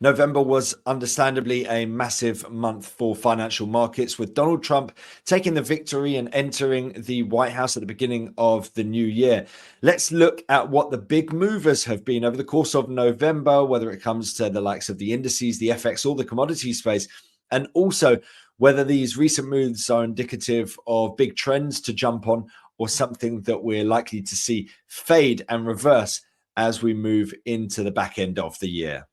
November was understandably a massive month for financial markets, with Donald Trump taking the victory and entering the White House at the beginning of the new year. Let's look at what the big movers have been over the course of November, whether it comes to the likes of the indices, the FX, or the commodity space, and also whether these recent moves are indicative of big trends to jump on or something that we're likely to see fade and reverse as we move into the back end of the year.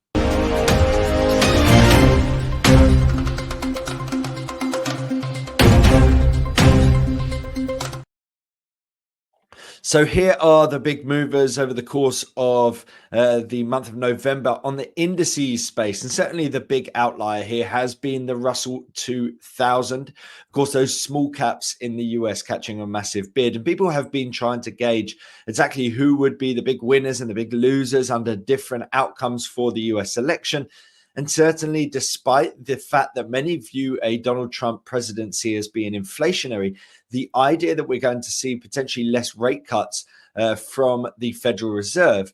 So here are the big movers over the course of the month of November on the indices space. And certainly the big outlier here has been the Russell 2000. Of course, those small caps in the US catching a massive bid. And people have been trying to gauge exactly who would be the big winners and the big losers under different outcomes for the US election. And certainly, despite the fact that many view a Donald Trump presidency as being inflationary, the idea that we're going to see potentially less rate cuts from the Federal Reserve,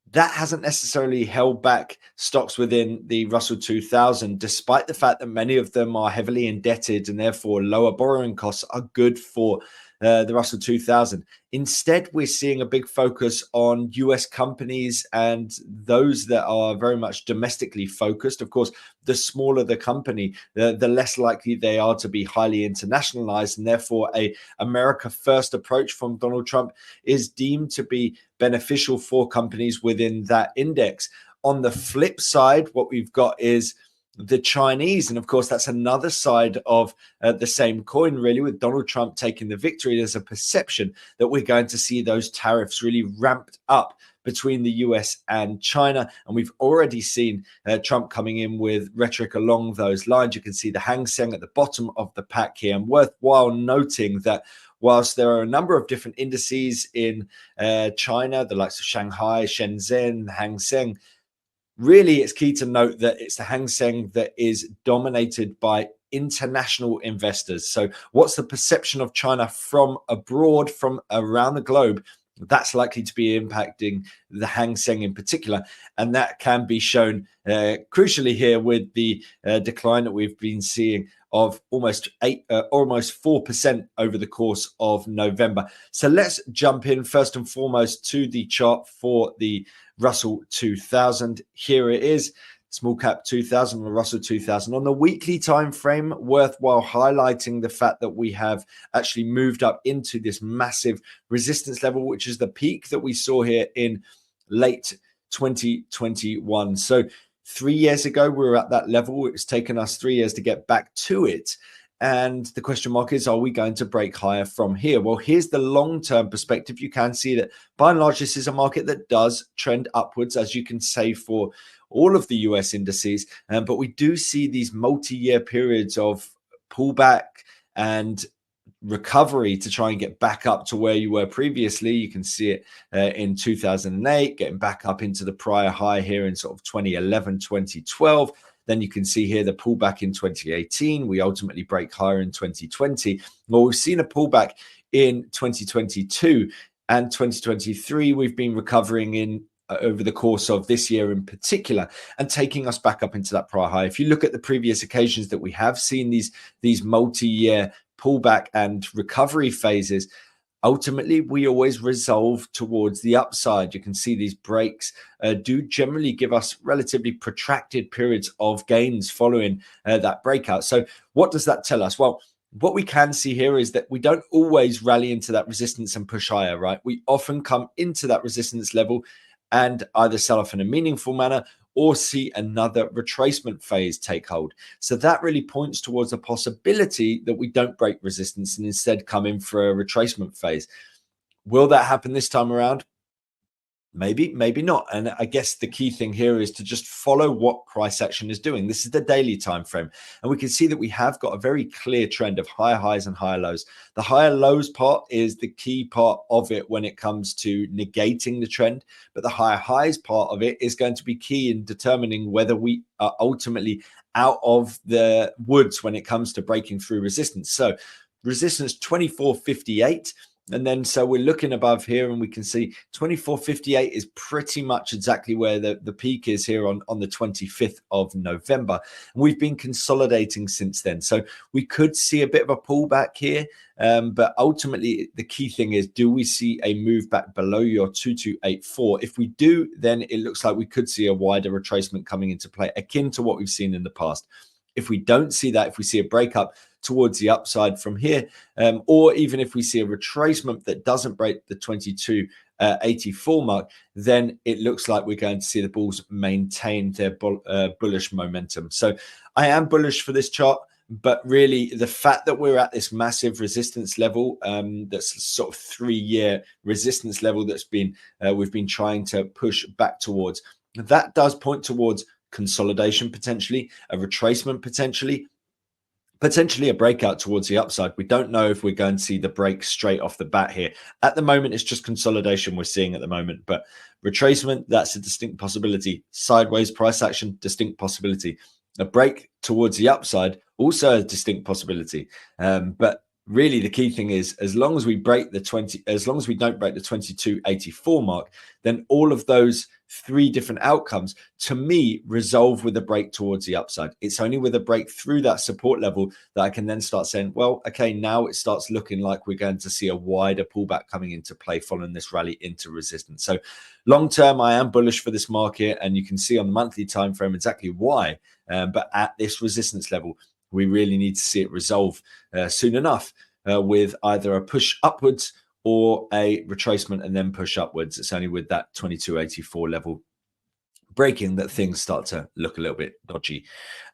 that hasn't necessarily held back stocks within the Russell 2000, despite the fact that many of them are heavily indebted and therefore lower borrowing costs are good for the Russell 2000. Instead, we're seeing a big focus on US companies and those that are very much domestically focused. Of course, the smaller the company, the less likely they are to be highly internationalized, and therefore a America first approach from Donald Trump is deemed to be beneficial for companies within that index. On the flip side, what we've got is the Chinese. And of course, that's another side of the same coin, really, with Donald Trump taking the victory. There's a perception that we're going to see those tariffs really ramped up between the US and China. And we've already seen Trump coming in with rhetoric along those lines. You can see the Hang Seng at the bottom of the pack here. And worthwhile noting that whilst there are a number of different indices in China, the likes of Shanghai, Shenzhen, Hang Seng, really, it's key to note that it's the Hang Seng that is dominated by international investors. So what's the perception of China from abroad, from around the globe? That's likely to be impacting the Hang Seng in particular. And that can be shown crucially here with the decline that we've been seeing of almost 4% over the course of November. So let's jump in first and foremost to the chart for the Russell 2000. Here it is, small cap 2000, the Russell 2000. On the weekly time frame, worthwhile highlighting the fact that we have actually moved up into this massive resistance level, which is the peak that we saw here in late 2021. So 3 years ago, we were at that level. It's taken us 3 years to get back to it. And the question mark is, are we going to break higher from here? Well, here's the long-term perspective. You can see that by and large, this is a market that does trend upwards, as you can say for all of the US indices. But we do see these multi-year periods of pullback and recovery to try and get back up to where you were previously. You can see it in 2008, getting back up into the prior high here in sort of 2011, 2012. Then you can see here the pullback in 2018. We ultimately break higher in 2020. Well, we've seen a pullback in 2022 and 2023. We've been recovering in over the course of this year in particular and taking us back up into that prior high. If you look at the previous occasions that we have seen these multi-year pullback and recovery phases, ultimately we always resolve towards the upside. You can see these breaks do generally give us relatively protracted periods of gains following that breakout. So what does that tell us? Well, what we can see here is that we don't always rally into that resistance and push higher, right? We often come into that resistance level and either sell off in a meaningful manner or see another retracement phase take hold. So that really points towards a possibility that we don't break resistance and instead come in for a retracement phase. Will that happen this time around? Maybe, maybe not. And I guess the key thing here is to just follow what price action is doing. This is the daily time frame. And we can see that we have got a very clear trend of higher highs and higher lows. The higher lows part is the key part of it when it comes to negating the trend. But the higher highs part of it is going to be key in determining whether we are ultimately out of the woods when it comes to breaking through resistance. So resistance 2458. And then so we're looking above here and we can see 24.58 is pretty much exactly where the peak is here on the 25th of November. And we've been consolidating since then. So we could see a bit of a pullback here. But ultimately, the key thing is, do we see a move back below your 2284? If we do, then it looks like we could see a wider retracement coming into play, akin to what we've seen in the past. If we don't see that, if we see a breakup towards the upside from here, or even if we see a retracement that doesn't break the 2284 mark, then it looks like we're going to see the bulls maintain their bullish momentum. So I am bullish for this chart. But really, the fact that we're at this massive resistance level, that's sort of 3-year resistance level that's been we've been trying to push back towards, that does point towards consolidation potentially, a retracement potentially a breakout towards the upside. We don't know if we're going to see the break straight off the bat here. At the moment, it's just consolidation we're seeing at the moment. But retracement, that's a distinct possibility. Sideways price action, distinct possibility. A break towards the upside, also a distinct possibility. But really the key thing is, as long as we don't break the 2284 mark, then all of those 3 different outcomes to me resolve with a break towards the upside. It's only with a break through that support level that I can then start saying, well, okay, now it starts looking like we're going to see a wider pullback coming into play following this rally into resistance. So long term, I am bullish for this market, and you can see on the monthly time frame exactly why. But at this resistance level, we really need to see it resolve soon enough with either a push upwards or a retracement and then push upwards. It's only with that 2284 level breaking that things start to look a little bit dodgy.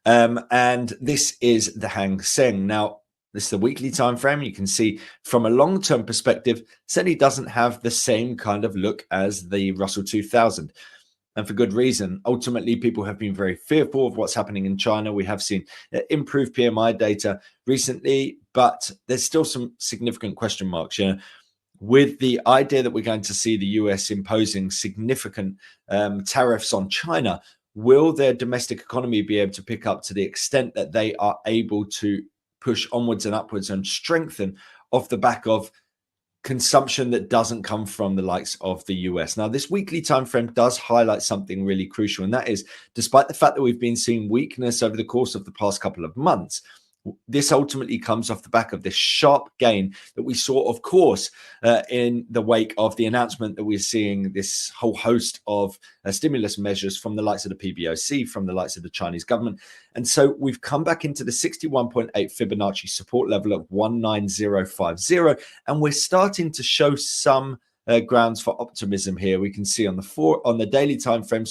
And this is the Hang Seng. Now, this is the weekly time frame. You can see from a long-term perspective, certainly doesn't have the same kind of look as the Russell 2000. And for good reason. Ultimately, people have been very fearful of what's happening in China. We have seen improved PMI data recently, but there's still some significant question marks. You know, with the idea that we're going to see the US imposing significant tariffs on China, will their domestic economy be able to pick up to the extent that they are able to push onwards and upwards and strengthen off the back of consumption that doesn't come from the likes of the US? Now, this weekly time frame does highlight something really crucial, and that is, despite the fact that we've been seeing weakness over the course of the past couple of months, this ultimately comes off the back of this sharp gain that we saw, of course, in the wake of the announcement that we're seeing this whole host of stimulus measures from the likes of the PBOC, from the likes of the Chinese government. And so we've come back into the 61.8 Fibonacci support level of 19050, and we're starting to show some grounds for optimism here. We can see on the daily time frame,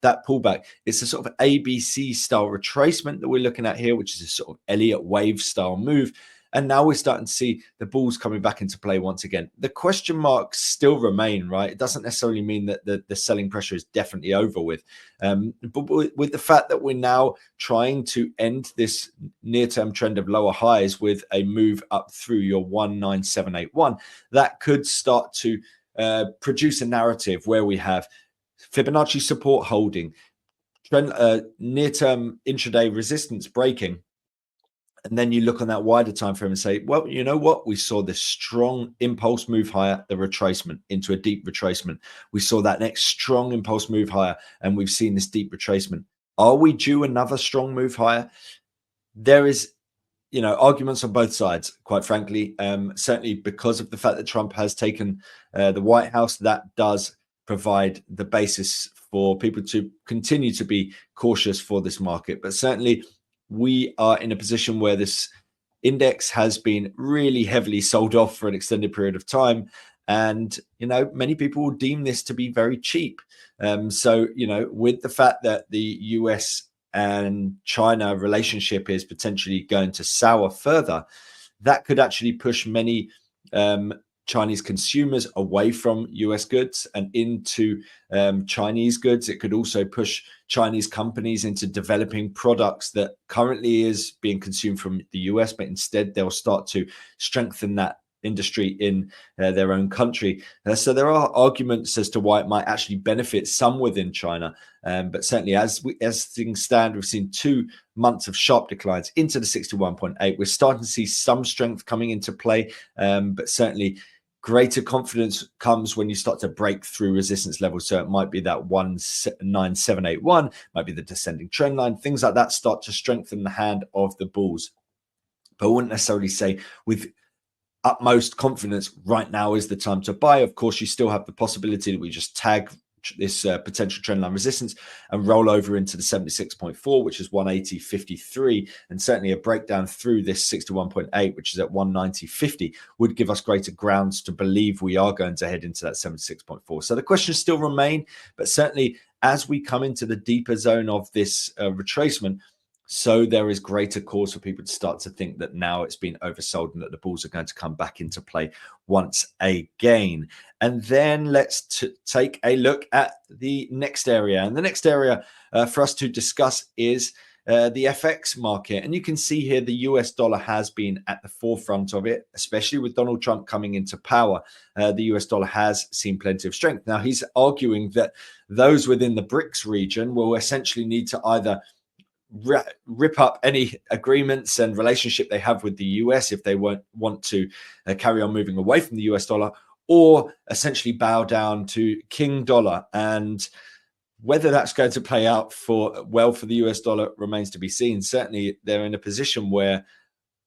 that pullback. It's a sort of ABC style retracement that we're looking at here, which is a sort of Elliott wave style move. And now we're starting to see the bulls coming back into play once again. The question marks still remain, right? It doesn't necessarily mean that the selling pressure is definitely over with. But with the fact that we're now trying to end this near-term trend of lower highs with a move up through your 19781, that could start to produce a narrative where we have Fibonacci support holding, trend, near-term intraday resistance breaking, and then you look on that wider time frame and say, well, you know what? We saw this strong impulse move higher, the retracement into a deep retracement. We saw that next strong impulse move higher, and we've seen this deep retracement. Are we due another strong move higher? There is, arguments on both sides, quite frankly. Certainly because of the fact that Trump has taken the White House, that does provide the basis for people to continue to be cautious for this market. But certainly we are in a position where this index has been really heavily sold off for an extended period of time. And, many people will deem this to be very cheap. So, with the fact that the US and China relationship is potentially going to sour further, that could actually push many Chinese consumers away from US goods and into Chinese goods. It could also push Chinese companies into developing products that currently is being consumed from the US, but instead they'll start to strengthen that industry in their own country. So there are arguments as to why it might actually benefit some within China. But certainly as things stand, we've seen 2 months of sharp declines into the 61.8. We're starting to see some strength coming into play, but certainly greater confidence comes when you start to break through resistance levels. So it might be that 19781, might be the descending trend line, things like that start to strengthen the hand of the bulls. But I wouldn't necessarily say with utmost confidence right now is the time to buy. Of course, you still have the possibility that we just tag this potential trendline resistance and roll over into the 76.4, which is 180.53, and certainly a breakdown through this 61.8, which is at 190.50, would give us greater grounds to believe we are going to head into that 76.4. So the questions still remain, but certainly as we come into the deeper zone of this retracement, so there is greater cause for people to start to think that now it's been oversold and that the bulls are going to come back into play once again. And then let's take a look at the next area. And the next area for us to discuss is the FX market. And you can see here the US dollar has been at the forefront of it, especially with Donald Trump coming into power. The US dollar has seen plenty of strength. Now, he's arguing that those within the BRICS region will essentially need to either rip up any agreements and relationship they have with the US if they won't want to carry on moving away from the US dollar, or essentially bow down to King dollar. And whether that's going to play out for the US dollar remains to be seen. Certainly they're in a position where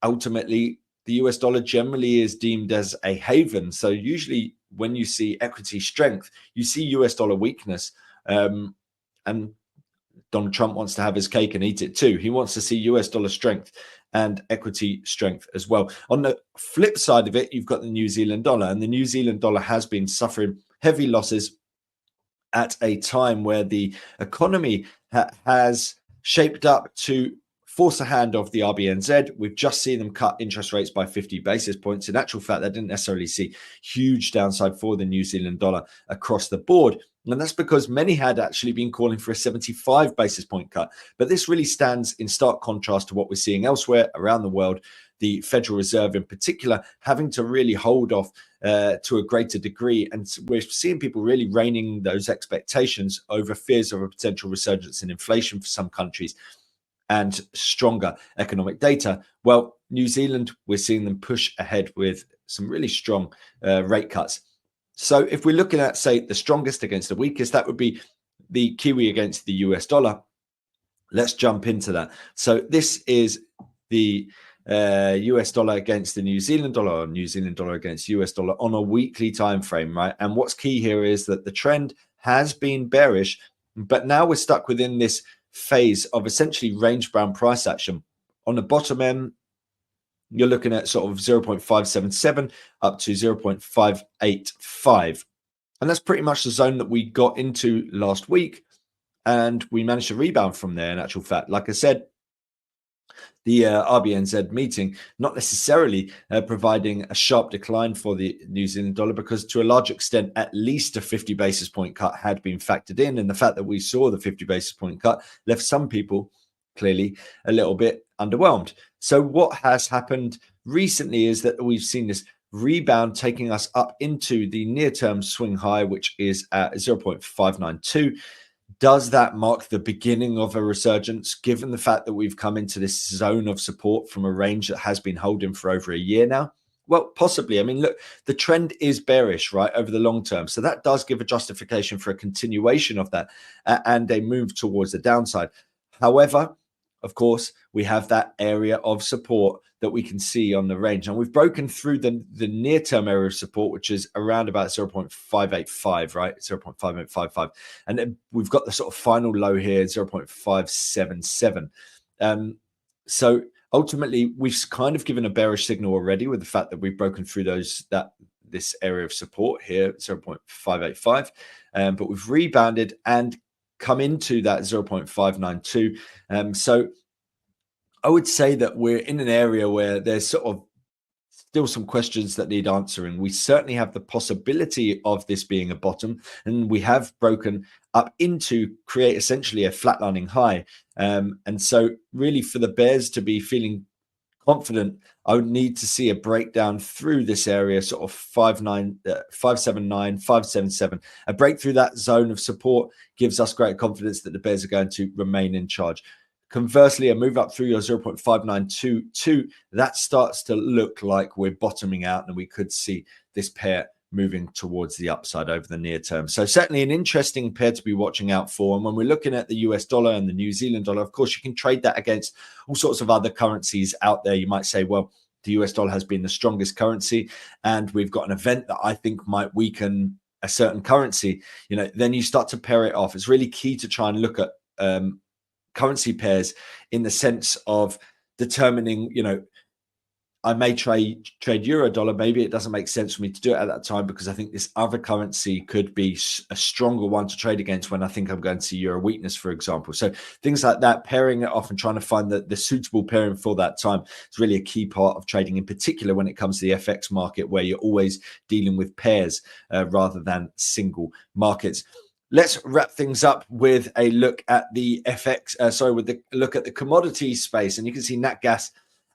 ultimately the US dollar generally is deemed as a haven. So usually when you see equity strength, you see US dollar weakness. And Donald Trump wants to have his cake and eat it too. He wants to see US dollar strength and equity strength as well. On the flip side of it, you've got the New Zealand dollar, and the New Zealand dollar has been suffering heavy losses at a time where the economy has shaped up to force a hand of the RBNZ. We've just seen them cut interest rates by 50 basis points. In actual fact, they didn't necessarily see huge downside for the New Zealand dollar across the board. And that's because many had actually been calling for a 75 basis point cut. But this really stands in stark contrast to what we're seeing elsewhere around the world. The Federal Reserve in particular having to really hold off to a greater degree. And we're seeing people really reining those expectations over fears of a potential resurgence in inflation for some countries and stronger economic data. Well, New Zealand, we're seeing them push ahead with some really strong rate cuts. So if we're looking at, say, the strongest against the weakest, that would be the Kiwi against the US dollar. Let's jump into that. So this is the US dollar against the New Zealand dollar, or New Zealand dollar against US dollar on a weekly time frame, right? And what's key here is that the trend has been bearish, but now we're stuck within this phase of essentially range-bound price action. On the bottom end, you're looking at sort of 0.577 up to 0.585. And that's pretty much the zone that we got into last week. And we managed to rebound from there, in actual fact. Like I said, the RBNZ meeting not necessarily providing a sharp decline for the New Zealand dollar, because to a large extent, at least a 50 basis point cut had been factored in. And the fact that we saw the 50 basis point cut left some people clearly a little bit underwhelmed. So what has happened recently is that we've seen this rebound taking us up into the near-term swing high, which is at 0.592. Does that mark the beginning of a resurgence, given the fact that we've come into this zone of support from a range that has been holding for over a year now? Well, possibly. I mean, look, the trend is bearish, right, over the long term. So that does give a justification for a continuation of that and a move towards the downside. However, of course, we have that area of support that we can see on the range. And we've broken through the near-term area of support, which is around about 0.585, right? 0.5855. And then we've got the sort of final low here, 0.577. So ultimately, we've kind of given a bearish signal already with the fact that we've broken through this area of support here, 0.585. But we've rebounded and come into that 0.592. So I would say that we're in an area where there's sort of still some questions that need answering. We certainly have the possibility of this being a bottom, and we have broken up into create essentially a flatlining high. And so really for the bears to be feeling confident, I would need to see a breakdown through this area, sort of 579, 577. A break through that zone of support gives us great confidence that the bears are going to remain in charge. Conversely, a move up through your 0.5922, that starts to look like we're bottoming out, and we could see this pair moving towards the upside over the near term. So certainly an interesting pair to be watching out for. And when we're looking at the US dollar and the New Zealand dollar, of course, you can trade that against all sorts of other currencies out there. You might say, well, the US dollar has been the strongest currency, and we've got an event that I think might weaken a certain currency. Then you start to pair it off. It's really key to try and look at currency pairs in the sense of determining, I may trade euro dollar. Maybe it doesn't make sense for me to do it at that time because I think this other currency could be a stronger one to trade against when I think I'm going to see euro weakness, for example. So things like that, pairing it off and trying to find the suitable pairing for that time is really a key part of trading, in particular when it comes to the FX market, where you're always dealing with pairs rather than single markets. Let's wrap things up with a look at the look at the commodity space. And you can see nat gas,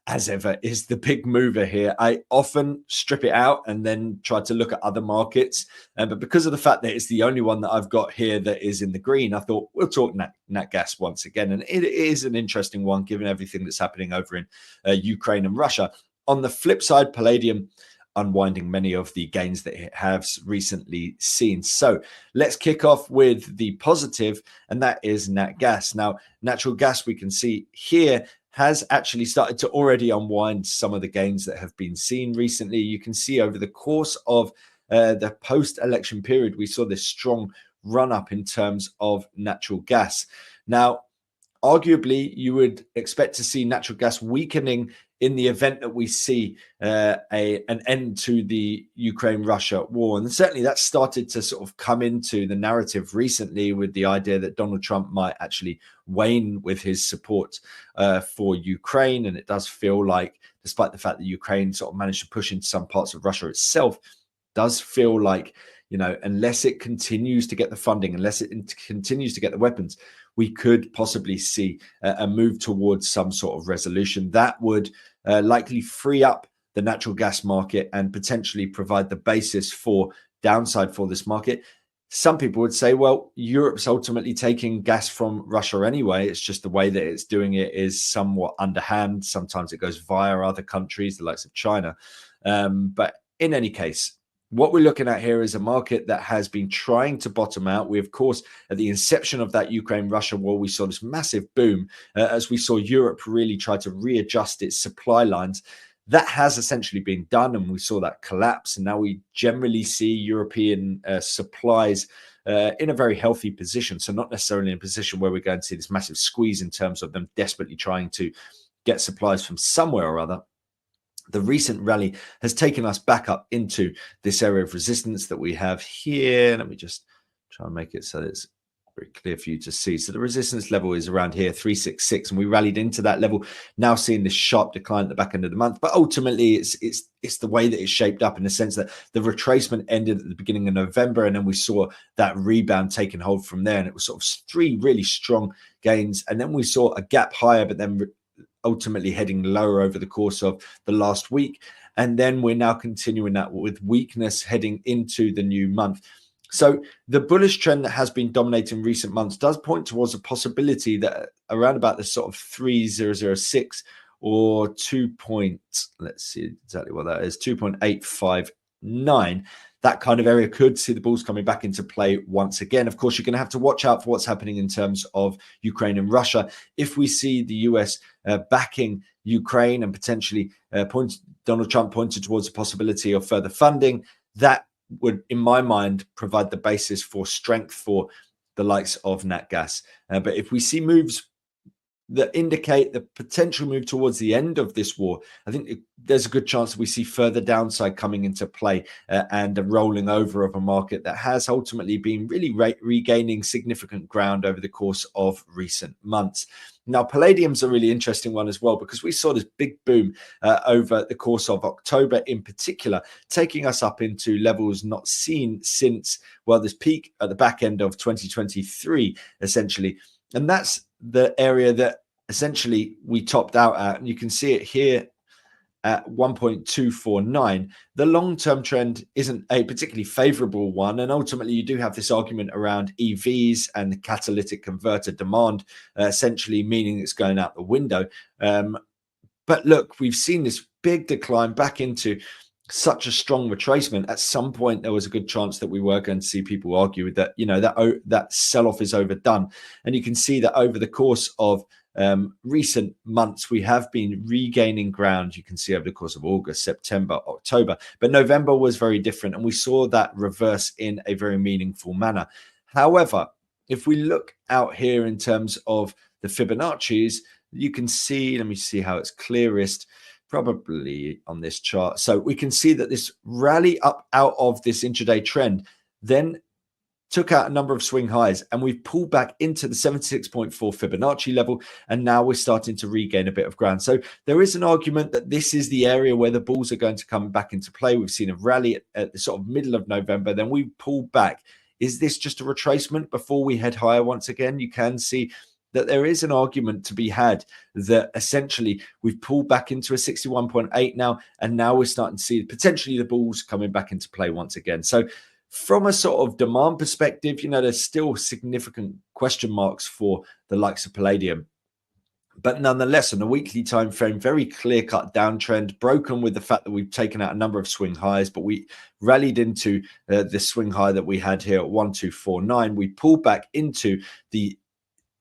as ever, is the big mover here. I often strip it out and then try to look at other markets. But because of the fact that it's the only one that I've got here that is in the green, I thought we'll talk nat gas once again. And it is an interesting one, given everything that's happening over in Ukraine and Russia. On the flip side, Palladium unwinding many of the gains that it has recently seen. So let's kick off with the positive, and that is nat gas. Now, natural gas, we can see here, has actually started to already unwind some of the gains that have been seen recently. You can see over the course of the post-election period, we saw this strong run-up in terms of natural gas. Now, arguably, you would expect to see natural gas weakening in the event that we see an end to the Ukraine-Russia war. And certainly that started to sort of come into the narrative recently with the idea that Donald Trump might actually wane with his support for Ukraine. And it does feel like, despite the fact that Ukraine sort of managed to push into some parts of Russia itself, does feel like, unless it continues to get the funding, unless it continues to get the weapons, we could possibly see a move towards some sort of resolution that would likely free up the natural gas market and potentially provide the basis for downside for this market. Some people would say, well, Europe's ultimately taking gas from Russia anyway. It's just the way that it's doing it is somewhat underhand. Sometimes it goes via other countries, the likes of China. But in any case, what we're looking at here is a market that has been trying to bottom out. We, of course, at the inception of that Ukraine-Russia war, we saw this massive boom as we saw Europe really try to readjust its supply lines. That has essentially been done, and we saw that collapse. And now we generally see European supplies in a very healthy position. So not necessarily in a position where we're going to see this massive squeeze in terms of them desperately trying to get supplies from somewhere or other. The recent rally has taken us back up into this area of resistance that we have here. Let me just try and make it so that it's very clear for you to see. So the resistance level is around here, 366, and we rallied into that level. Now seeing this sharp decline at the back end of the month, but ultimately it's the way that it's shaped up, in the sense that the retracement ended at the beginning of November, and then we saw that rebound taking hold from there, and it was sort of three really strong gains, and then we saw a gap higher, but then ultimately heading lower over the course of the last week. And then we're now continuing that with weakness heading into the new month. So the bullish trend that has been dominating recent months does point towards a possibility that around about the sort of 3006 or let's see exactly what that is, 2.859. That kind of area could see the bulls coming back into play once again. Of course, you're going to have to watch out for what's happening in terms of Ukraine and Russia. If we see the US backing Ukraine and potentially Donald Trump pointed towards a possibility of further funding, that would, in my mind, provide the basis for strength for the likes of nat gas. But if we see moves that indicate the potential move towards the end of this war, I think there's a good chance that we see further downside coming into play and a rolling over of a market that has ultimately been really regaining significant ground over the course of recent months. Now, Palladium's a really interesting one as well, because we saw this big boom over the course of October in particular, taking us up into levels not seen since, well, this peak at the back end of 2023, essentially. And that's the area that essentially we topped out at. And you can see it here at 1.249, the long-term trend isn't a particularly favorable one. And ultimately, you do have this argument around EVs and catalytic converter demand, essentially meaning it's going out the window. But look, we've seen this big decline back into such a strong retracement. At some point, there was a good chance that we were going to see people argue that, that sell-off is overdone. And you can see that over the course of recent months, we have been regaining ground. You can see over the course of August, September, October, but November was very different, and we saw that reverse in a very meaningful manner. However, if we look out here in terms of the Fibonacci's, you can see, let me see how it's clearest, probably on this chart. So we can see that this rally up out of this intraday trend then took out a number of swing highs, and we've pulled back into the 76.4 Fibonacci level, and now we're starting to regain a bit of ground. So there is an argument that this is the area where the bulls are going to come back into play. We've seen a rally at the sort of middle of November, then we pulled back. Is this just a retracement before we head higher once again? You can see that there is an argument to be had that essentially we've pulled back into a 61.8 now, and now we're starting to see potentially the bulls coming back into play once again. So from a sort of demand perspective, there's still significant question marks for the likes of Palladium. But nonetheless, on a weekly time frame, very clear-cut downtrend, broken with the fact that we've taken out a number of swing highs, but we rallied into the swing high that we had here at 1249. We pulled back into the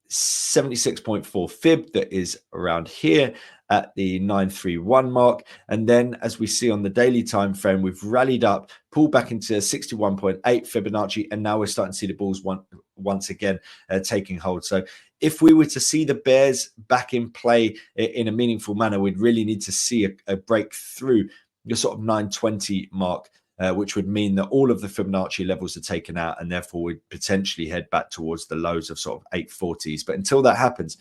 76.4 fib that is around here at the 931 mark, and then as we see on the daily time frame, we've rallied up, pulled back into 61.8 Fibonacci, and now we're starting to see the bulls once again taking hold. So if we were to see the bears back in play in a meaningful manner, we'd really need to see a break through the sort of 920 mark, which would mean that all of the Fibonacci levels are taken out, and therefore we'd potentially head back towards the lows of sort of 840s. But until that happens,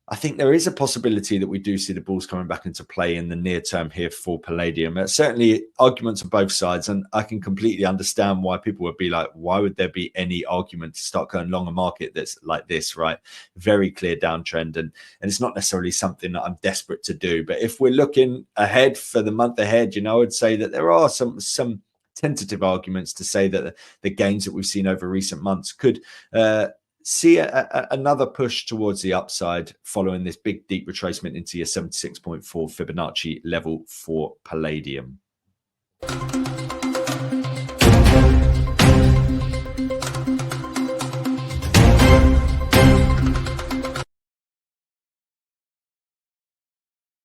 I think there is a possibility that we do see the bulls coming back into play in the near term here for Palladium. Certainly arguments on both sides, and I can completely understand why people would be like, why would there be any argument to start going long a market that's like this, right? Very clear downtrend, and it's not necessarily something that I'm desperate to do. But if we're looking ahead for the month ahead, I would say that there are some tentative arguments to say that the gains that we've seen over recent months could see another push towards the upside following this big deep retracement into your 76.4 Fibonacci level for Palladium.